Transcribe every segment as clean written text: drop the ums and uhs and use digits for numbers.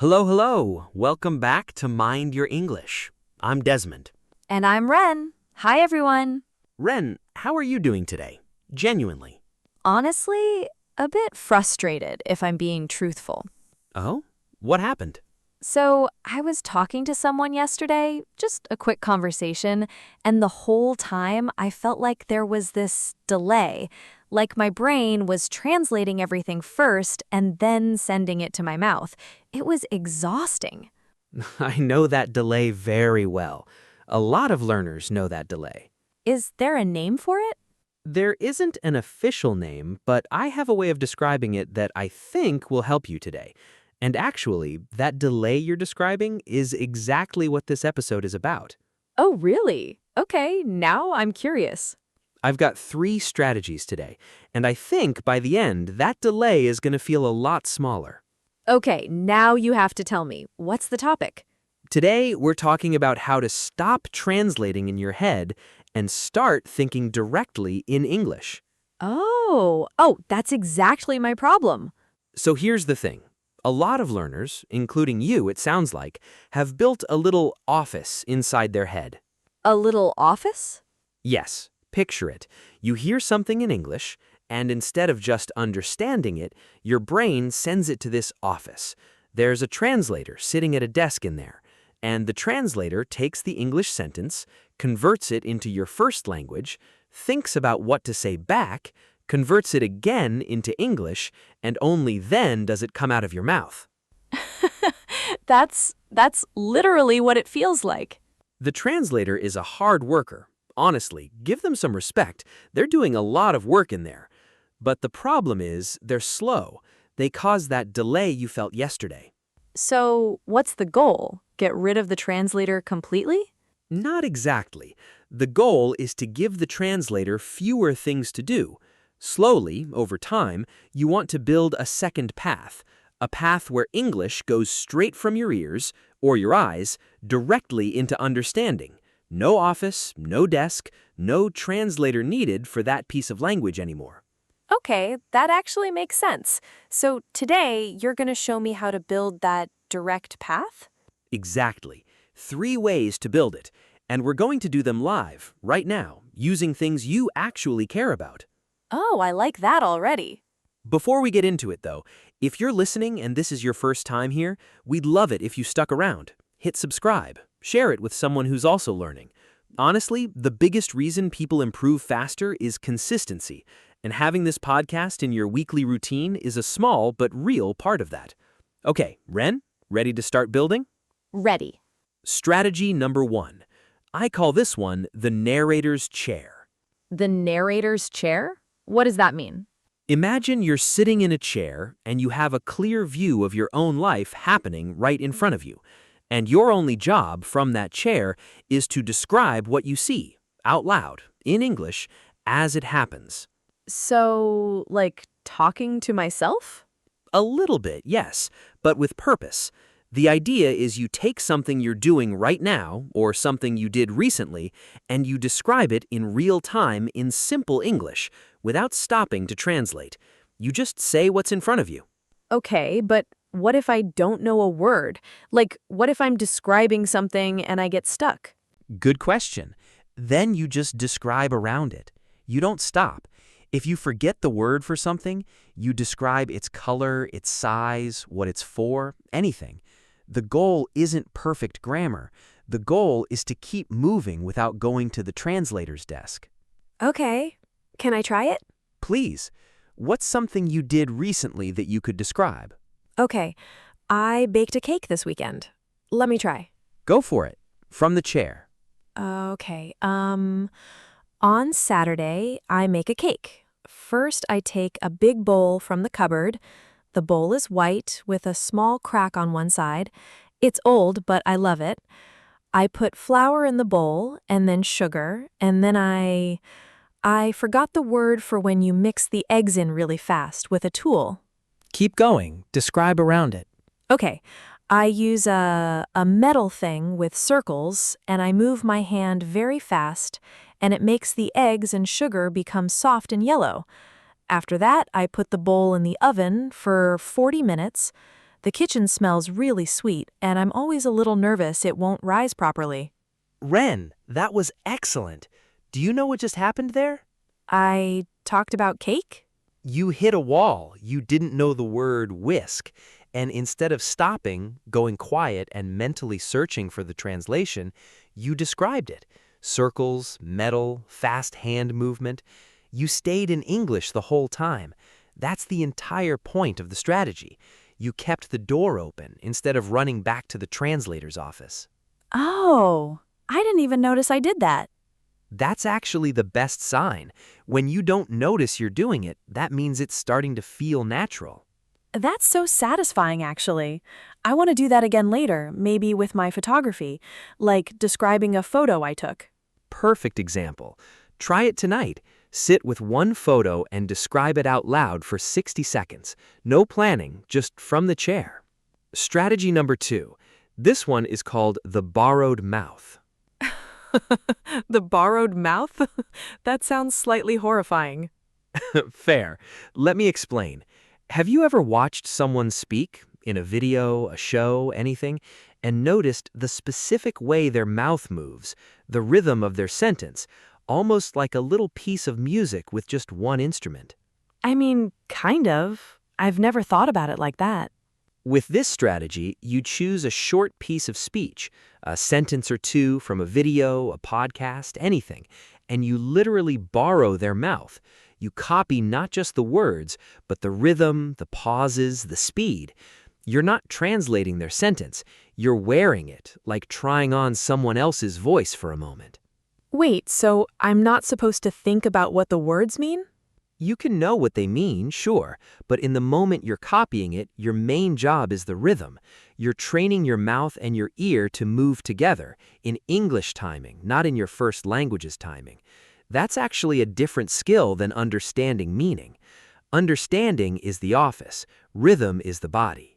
Hello, hello. Welcome back to Mind Your English. I'm Desmond. And I'm Wren. Hi, everyone. Wren, how are you doing today? Genuinely. Honestly, a bit frustrated if I'm being truthful. Oh? What happened? So, I was talking to someone yesterday, just a quick conversation, and the whole time I felt like there was this delay, like my brain was translating everything first and then sending it to my mouth. It was exhausting. I know that delay very well. A lot of learners know that delay. Is there a name for it? There isn't an official name, but I have a way of describing it that I think will help you today. And actually, that delay you're describing is exactly what this episode is about. Oh, really? Okay, now I'm curious. I've got 3 strategies today, and I think by the end, that delay is going to feel a lot smaller. Okay, now you have to tell me. What's the topic? Today, we're talking about how to stop translating in your head and start thinking directly in English. Oh, that's exactly my problem. So here's the thing. A lot of learners, including you, it sounds like, have built a little office inside their head. A little office? Yes, picture it. You hear something in English, and instead of just understanding it, your brain sends it to this office. There's a translator sitting at a desk in there, and the translator takes the English sentence, converts it into your first language, thinks about what to say back, converts it again into English, and only then does it come out of your mouth. That's literally what it feels like. The translator is a hard worker. Honestly, give them some respect. They're doing a lot of work in there. But the problem is, they're slow. They cause that delay you felt yesterday. So, what's the goal? Get rid of the translator completely? Not exactly. The goal is to give the translator fewer things to do. Slowly, over time, you want to build a second path, a path where English goes straight from your ears, or your eyes, directly into understanding. No office, no desk, no translator needed for that piece of language anymore. Okay, that actually makes sense. So, today you're going to show me how to build that direct path? Exactly. 3 ways to build it, and we're going to do them live, right now, using things you actually care about. Oh, I like that already. Before we get into it, though, if you're listening and this is your first time here, we'd love it if you stuck around. Hit subscribe. Share it with someone who's also learning. Honestly, the biggest reason people improve faster is consistency, and having this podcast in your weekly routine is a small but real part of that. Okay, Wren, ready to start building? Ready. Strategy number 1. I call this one the narrator's chair. The narrator's chair? What does that mean? Imagine you're sitting in a chair and you have a clear view of your own life happening right in front of you. And your only job from that chair is to describe what you see, out loud, in English, as it happens. So, like talking to myself? A little bit, yes, but with purpose. The idea is you take something you're doing right now, or something you did recently, and you describe it in real time in simple English, without stopping to translate. You just say what's in front of you. Okay, but what if I don't know a word? Like, what if I'm describing something and I get stuck? Good question. Then you just describe around it. You don't stop. If you forget the word for something, you describe its color, its size, what it's for, anything. The goal isn't perfect grammar. The goal is to keep moving without going to the translator's desk. Okay, can I try it? Please, what's something you did recently that you could describe? Okay, I baked a cake this weekend. Let me try. Go for it. From the chair. Okay, on Saturday, I make a cake. First, I take a big bowl from the cupboard. The bowl is white with a small crack on one side. It's old, but I love it. I put flour in the bowl and then sugar, and then I forgot the word for when you mix the eggs in really fast with a tool. Keep going. Describe around it. Okay, I use a metal thing with circles, and I move my hand very fast, and it makes the eggs and sugar become soft and yellow. After that, I put the bowl in the oven for 40 minutes. The kitchen smells really sweet, and I'm always a little nervous it won't rise properly. Wren, that was excellent. Do you know what just happened there? I talked about cake? You hit a wall. You didn't know the word whisk. And instead of stopping, going quiet, and mentally searching for the translation, you described it. Circles, metal, fast hand movement. You stayed in English the whole time. That's the entire point of the strategy. You kept the door open instead of running back to the translator's office. Oh, I didn't even notice I did that. That's actually the best sign. When you don't notice you're doing it, that means it's starting to feel natural. That's so satisfying, actually. I want to do that again later, maybe with my photography, like describing a photo I took. Perfect example. Try it tonight. Sit with one photo and describe it out loud for 60 seconds. No planning, just from the chair. Strategy number 2. This one is called the borrowed mouth. The borrowed mouth? That sounds slightly horrifying. Fair. Let me explain. Have you ever watched someone speak, in a video, a show, anything, and noticed the specific way their mouth moves, the rhythm of their sentence, almost like a little piece of music with just one instrument? I mean, kind of. I've never thought about it like that. With this strategy, you choose a short piece of speech, a sentence or two from a video, a podcast, anything, and you literally borrow their mouth. You copy not just the words, but the rhythm, the pauses, the speed. You're not translating their sentence. You're wearing it, like trying on someone else's voice for a moment. Wait, so I'm not supposed to think about what the words mean? You can know what they mean, sure, but in the moment you're copying it, your main job is the rhythm. You're training your mouth and your ear to move together, in English timing, not in your first language's timing. That's actually a different skill than understanding meaning. Understanding is the office, rhythm is the body.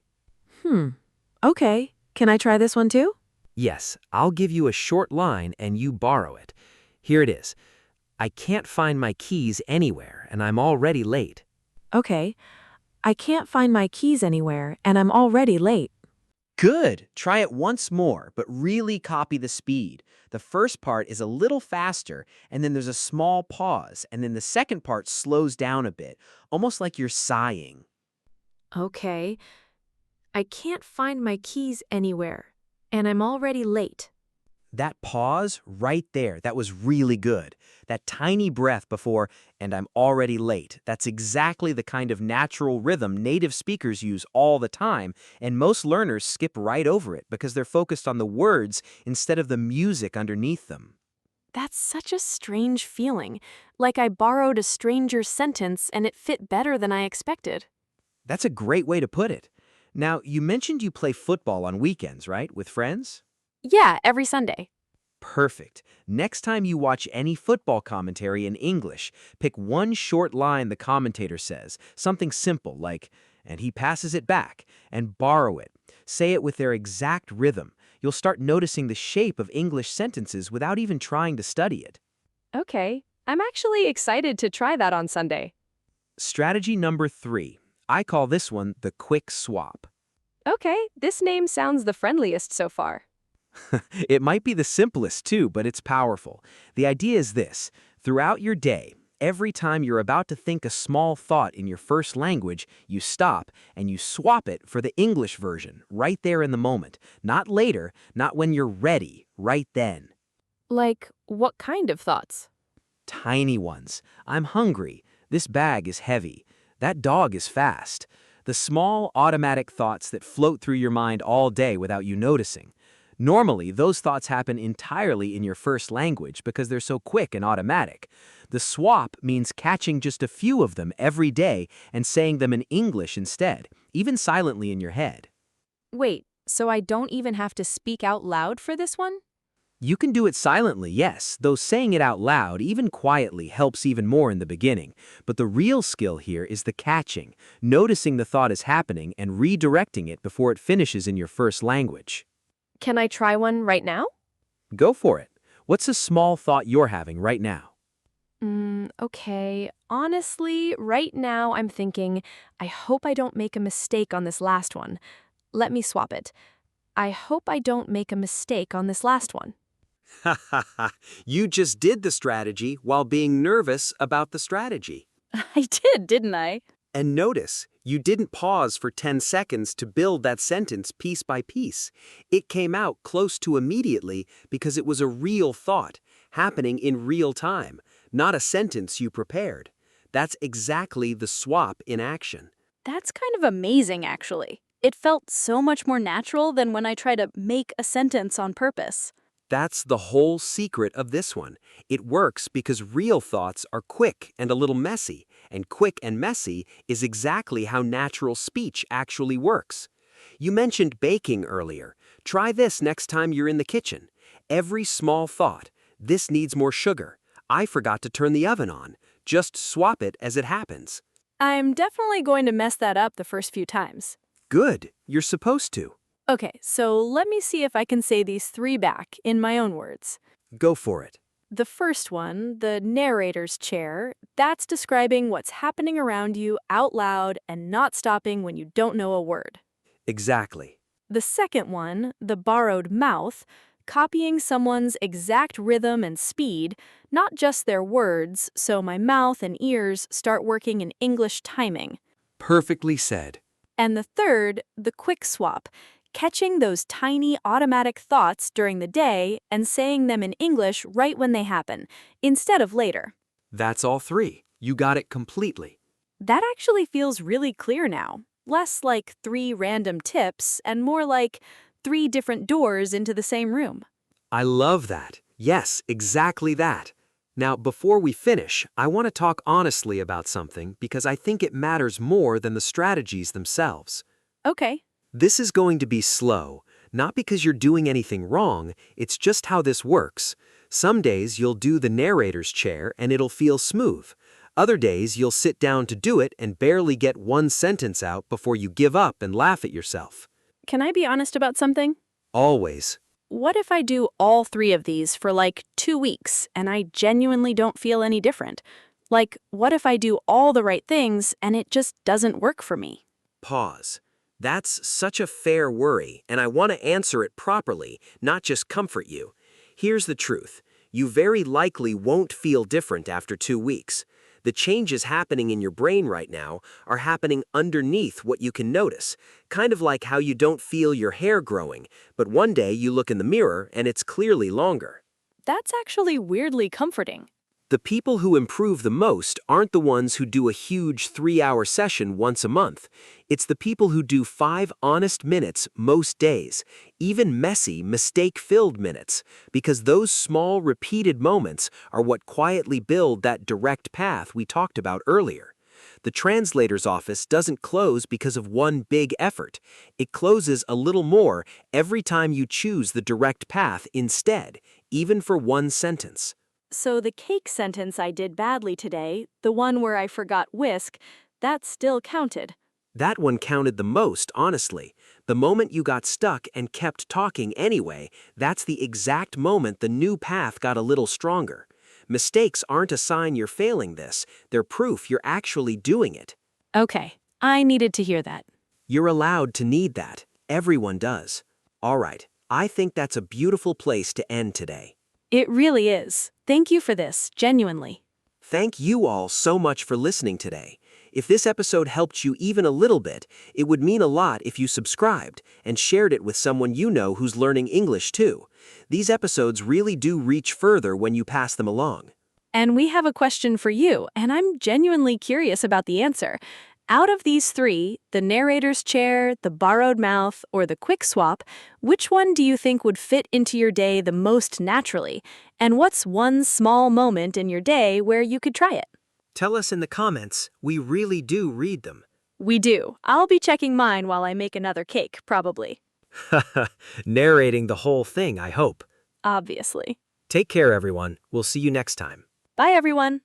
Okay. Can I try this one too? Yes, I'll give you a short line and you borrow it. Here it is. I can't find my keys anywhere, and I'm already late. Okay. I can't find my keys anywhere, and I'm already late. Good. Try it once more, but really copy the speed. The first part is a little faster, and then there's a small pause, and then the second part slows down a bit, almost like you're sighing. Okay. I can't find my keys anywhere, and I'm already late. That pause right there, that was really good. That tiny breath before, and I'm already late. That's exactly the kind of natural rhythm native speakers use all the time, and most learners skip right over it because they're focused on the words instead of the music underneath them. That's such a strange feeling, like I borrowed a stranger's sentence and it fit better than I expected. That's a great way to put it. Now, you mentioned you play football on weekends, right, with friends? Yeah, every Sunday. Perfect. Next time you watch any football commentary in English, pick one short line the commentator says, something simple like, and he passes it back, and borrow it. Say it with their exact rhythm. You'll start noticing the shape of English sentences without even trying to study it. Okay. I'm actually excited to try that on Sunday. Strategy number 3. I call this one the quick swap. Okay, this name sounds the friendliest so far. It might be the simplest too, but it's powerful. The idea is this. Throughout your day, every time you're about to think a small thought in your first language, you stop and you swap it for the English version right there in the moment. Not later, not when you're ready, right then. Like, what kind of thoughts? Tiny ones. I'm hungry. This bag is heavy. That dog is fast. The small, automatic thoughts that float through your mind all day without you noticing. Normally, those thoughts happen entirely in your first language because they're so quick and automatic. The swap means catching just a few of them every day and saying them in English instead, even silently in your head. Wait, so I don't even have to speak out loud for this one? You can do it silently, yes, though saying it out loud, even quietly, helps even more in the beginning. But the real skill here is the catching, noticing the thought is happening and redirecting it before it finishes in your first language. Can I try one right now? Go for it. What's a small thought you're having right now? Okay. Honestly, right now I'm thinking, I hope I don't make a mistake on this last one. let me swap it. I hope I don't make a mistake on this last one. Ha ha ha. You just did the strategy while being nervous about the strategy. I did, didn't I? And notice, you didn't pause for 10 seconds to build that sentence piece by piece. It came out close to immediately because it was a real thought, happening in real time, not a sentence you prepared. That's exactly the swap in action. That's kind of amazing, actually. It felt so much more natural than when I try to make a sentence on purpose. That's the whole secret of this one. It works because real thoughts are quick and a little messy, and quick and messy is exactly how natural speech actually works. You mentioned baking earlier. Try this next time you're in the kitchen. Every small thought, this needs more sugar. I forgot to turn the oven on. Just swap it as it happens. I'm definitely going to mess that up the first few times. Good, you're supposed to. Okay, so let me see if I can say these 3 back in my own words. Go for it. The first one, the narrator's chair, that's describing what's happening around you out loud and not stopping when you don't know a word. Exactly. The second one, the borrowed mouth, copying someone's exact rhythm and speed, not just their words, so my mouth and ears start working in English timing. Perfectly said. And the third, the quick swap, catching those tiny automatic thoughts during the day and saying them in English right when they happen, instead of later. That's all 3. You got it completely. That actually feels really clear now. Less like 3 random tips and more like 3 different doors into the same room. I love that. Yes, exactly that. Now, before we finish, I want to talk honestly about something because I think it matters more than the strategies themselves. Okay. This is going to be slow, not because you're doing anything wrong, it's just how this works. Some days you'll do the narrator's chair and it'll feel smooth. Other days you'll sit down to do it and barely get one sentence out before you give up and laugh at yourself. Can I be honest about something? Always. What if I do all 3 of these for like 2 weeks and I genuinely don't feel any different? Like, what if I do all the right things and it just doesn't work for me? Pause. That's such a fair worry, and I want to answer it properly, not just comfort you. Here's the truth. You very likely won't feel different after 2 weeks. The changes happening in your brain right now are happening underneath what you can notice, kind of like how you don't feel your hair growing, but one day you look in the mirror and it's clearly longer. That's actually weirdly comforting. The people who improve the most aren't the ones who do a huge 3-hour session once a month. It's the people who do 5 honest minutes most days, even messy, mistake-filled minutes, because those small, repeated moments are what quietly build that direct path we talked about earlier. The translator's office doesn't close because of one big effort. It closes a little more every time you choose the direct path instead, even for one sentence. So the cake sentence I did badly today, the one where I forgot whisk, that still counted. That one counted the most, honestly. The moment you got stuck and kept talking anyway, that's the exact moment the new path got a little stronger. Mistakes aren't a sign you're failing this, they're proof you're actually doing it. Okay, I needed to hear that. You're allowed to need that. Everyone does. All right, I think that's a beautiful place to end today. It really is. Thank you for this, genuinely. Thank you all so much for listening today. If this episode helped you even a little bit, it would mean a lot if you subscribed and shared it with someone you know who's learning English too. These episodes really do reach further when you pass them along. And we have a question for you, and I'm genuinely curious about the answer. Out of these 3, the narrator's chair, the borrowed mouth, or the quick swap, which one do you think would fit into your day the most naturally? And what's one small moment in your day where you could try it? Tell us in the comments. We really do read them. We do. I'll be checking mine while I make another cake, probably. Narrating the whole thing, I hope. Obviously. Take care, everyone. We'll see you next time. Bye, everyone.